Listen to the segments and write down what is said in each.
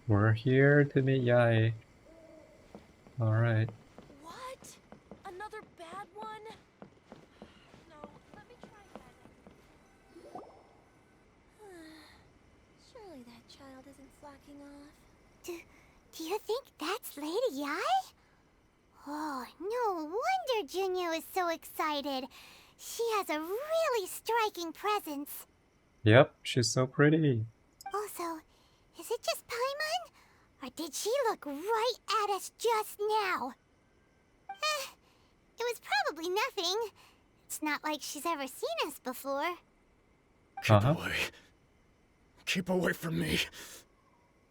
We're here to meet Yai. Alright. What? Another bad one? No, let me try again. Surely that child isn't slacking off. Do you think that's Lady Yai? Oh, no wonder Junior is so excited. She has a really striking presence. Yep, she's so pretty. Also, is it just Paimon? Or did she look right at us just now? It was probably nothing. It's not like she's ever seen us before. Keep away. Keep away from me.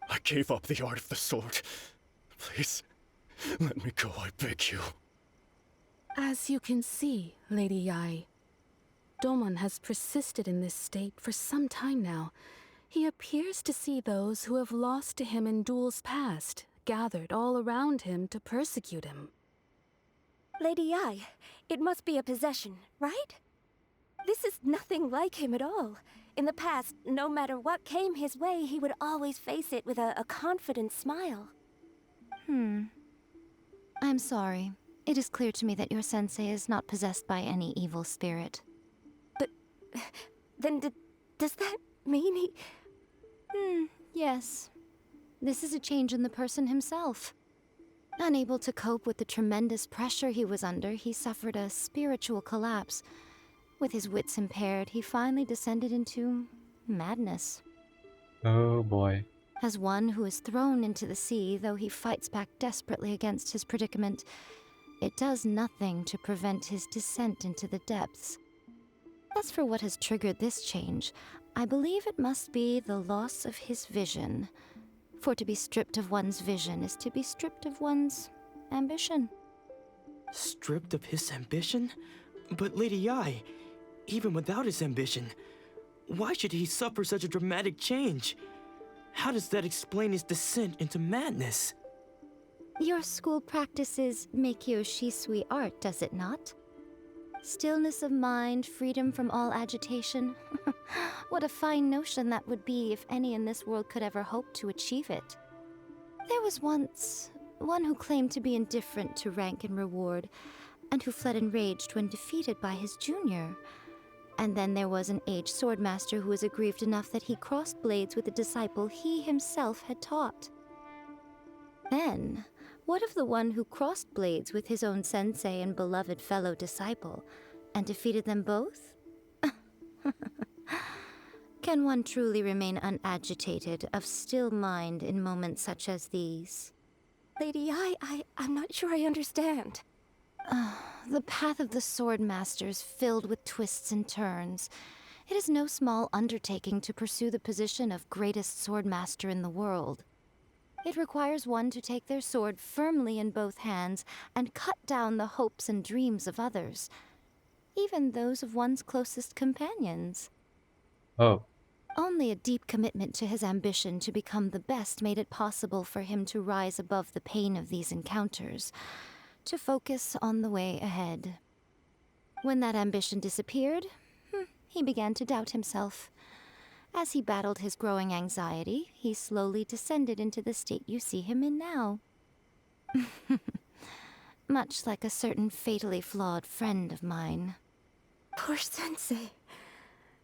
I gave up the art of the sword. Please, let me go, I beg you. As you can see, Lady Yai, Domon has persisted in this state for some time now. He appears to see those who have lost to him in duels past, gathered all around him to persecute him. Lady Yai, it must be a possession, right? This is nothing like him at all. In the past, no matter what came his way, he would always face it with a confident smile. I'm sorry. It is clear to me that your sensei is not possessed by any evil spirit. But then does that mean he... Yes. This is a change in the person himself. Unable to cope with the tremendous pressure he was under, he suffered a spiritual collapse. With his wits impaired, he finally descended into madness. Oh boy. As one who is thrown into the sea, though he fights back desperately against his predicament, it does nothing to prevent his descent into the depths. As for what has triggered this change, I believe it must be the loss of his vision. For to be stripped of one's vision is to be stripped of one's ambition. Stripped of his ambition? But Lady Yai, even without his ambition, why should he suffer such a dramatic change? How does that explain his descent into madness? Your school practices Meikyo Shisui art, does it not? Stillness of mind, freedom from all agitation. What a fine notion that would be if any in this world could ever hope to achieve it. There was once one who claimed to be indifferent to rank and reward, and who fled enraged when defeated by his junior. And then there was an aged swordmaster who was aggrieved enough that he crossed blades with a disciple he himself had taught. Then, what of the one who crossed blades with his own sensei and beloved fellow disciple, and defeated them both? Can one truly remain unagitated, of still mind in moments such as these? Lady Yai, I'm not sure I understand. The path of the swordmaster is filled with twists and turns. It is no small undertaking to pursue the position of greatest swordmaster in the world. It requires one to take their sword firmly in both hands and cut down the hopes and dreams of others, even those of one's closest companions. Oh. Only a deep commitment to his ambition to become the best made it possible for him to rise above the pain of these encounters, to focus on the way ahead. When that ambition disappeared, he began to doubt himself. As he battled his growing anxiety, he slowly descended into the state you see him in now. Much like a certain fatally flawed friend of mine. Poor Sensei.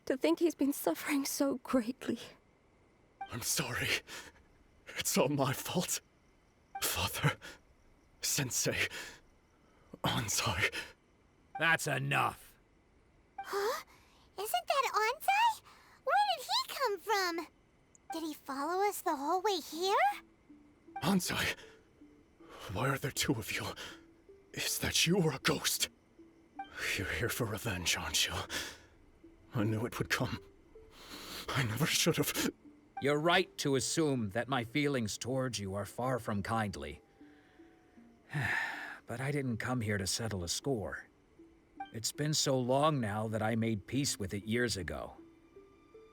To think he's been suffering so greatly. I'm sorry. It's all my fault. Father, Sensei, Ansai. That's enough. Huh? Isn't that Ansai? Where did he come from? Did he follow us the whole way here? Ansai, why are there two of you? Is that you or a ghost? You're here for revenge, aren't you? I knew it would come. I never should have. You're right to assume that my feelings towards you are far from kindly. But I didn't come here to settle a score. It's been so long now that I made peace with it years ago.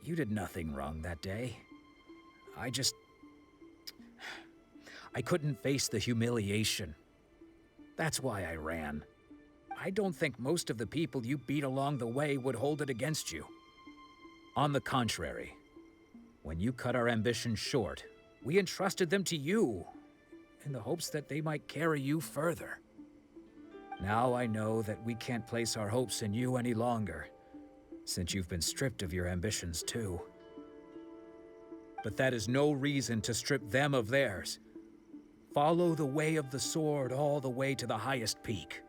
You did nothing wrong that day. I couldn't face the humiliation. That's why I ran. I don't think most of the people you beat along the way would hold it against you. On the contrary, when you cut our ambition short, We entrusted them to you, in the hopes that they might carry you further. Now I know that we can't place our hopes in you any longer, since you've been stripped of your ambitions too. But that is no reason to strip them of theirs. Follow the way of the sword all the way to the highest peak.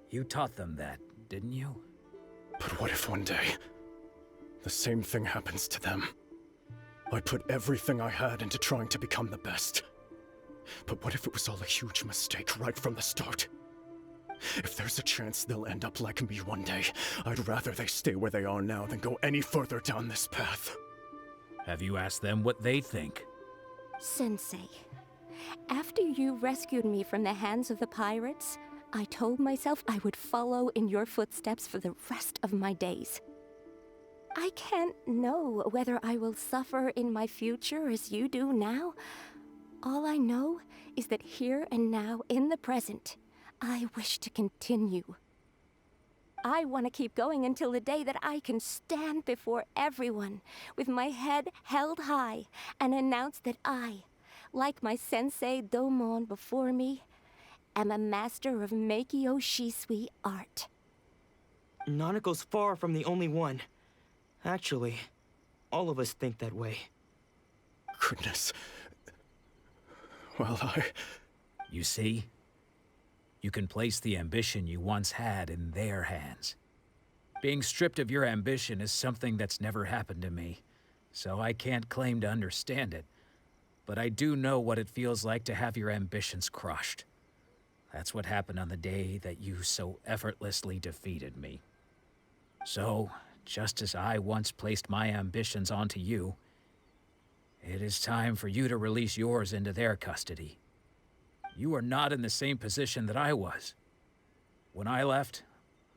You taught them that, didn't you? But what if one day, the same thing happens to them? I put everything I had into trying to become the best. But what if it was all a huge mistake right from the start? If there's a chance they'll end up like me one day, I'd rather they stay where they are now than go any further down this path. Have you asked them what they think? Sensei, after you rescued me from the hands of the pirates, I told myself I would follow in your footsteps for the rest of my days. I can't know whether I will suffer in my future as you do now. All I know is that here and now, in the present, I wish to continue. I want to keep going until the day that I can stand before everyone with my head held high and announce that I, like my sensei Domon before me, am a master of Meikyo Shisui art. Nanako's far from the only one. Actually, all of us think that way. Goodness. Well, You see? You can place the ambition you once had in their hands. Being stripped of your ambition is something that's never happened to me, so I can't claim to understand it. But I do know what it feels like to have your ambitions crushed. That's what happened on the day that you so effortlessly defeated me. So, just as I once placed my ambitions onto you, it is time for you to release yours into their custody. You are not in the same position that I was. When I left,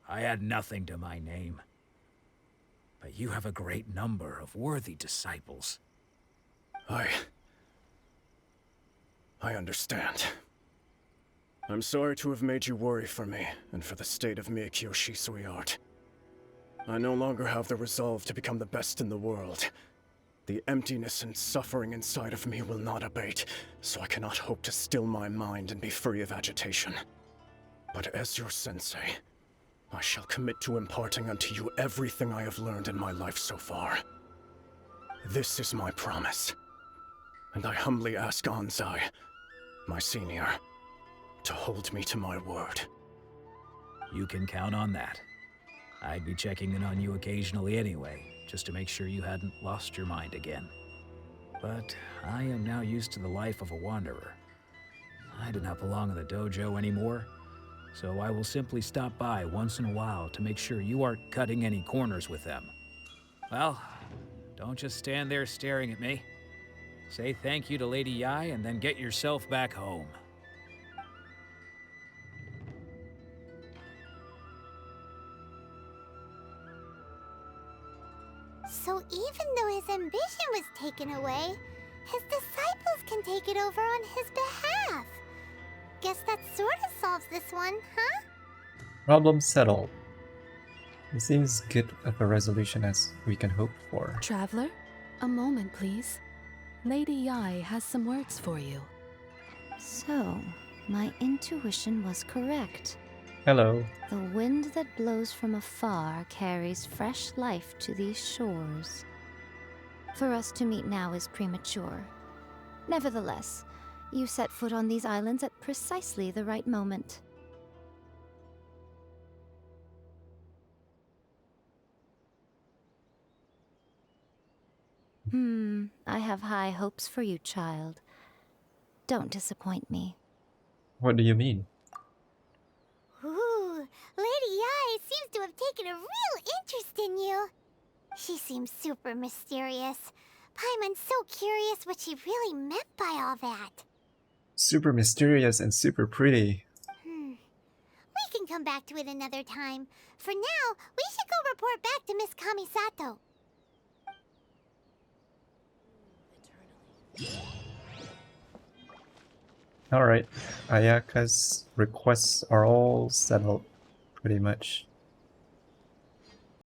I had nothing to my name. But you have a great number of worthy disciples. I understand. I'm sorry to have made you worry for me, and for the state of Meikyo Shisui art. I no longer have the resolve to become the best in the world. The emptiness and suffering inside of me will not abate, so I cannot hope to still my mind and be free of agitation. But as your sensei, I shall commit to imparting unto you everything I have learned in my life so far. This is my promise, and I humbly ask Anzai, my senior, to hold me to my word. You can count on that. I'd be checking in on you occasionally anyway, just to make sure you hadn't lost your mind again. But I am now used to the life of a wanderer. I do not belong in the dojo anymore, so I will simply stop by once in a while to make sure you aren't cutting any corners with them. Well, don't just stand there staring at me. Say thank you to Lady Yai and then get yourself back home. So even though his ambition was taken away, his disciples can take it over on his behalf. Guess that sort of solves this one, huh? Problem settled. It seems good of a resolution as we can hope for. Traveler, a moment, please. Lady Yai has some words for you. So, my intuition was correct. Hello. The wind that blows from afar carries fresh life to these shores. For us to meet now is premature. Nevertheless, you set foot on these islands at precisely the right moment. I have high hopes for you, child. Don't disappoint me. What do you mean? Ooh, Lady Yai seems to have taken a real interest in you. She seems super mysterious. Paimon's so curious what she really meant by all that. Super mysterious and super pretty. We can come back to it another time. For now, we should go report back to Miss Kamisato. Alright, Ayaka's requests are all settled, pretty much.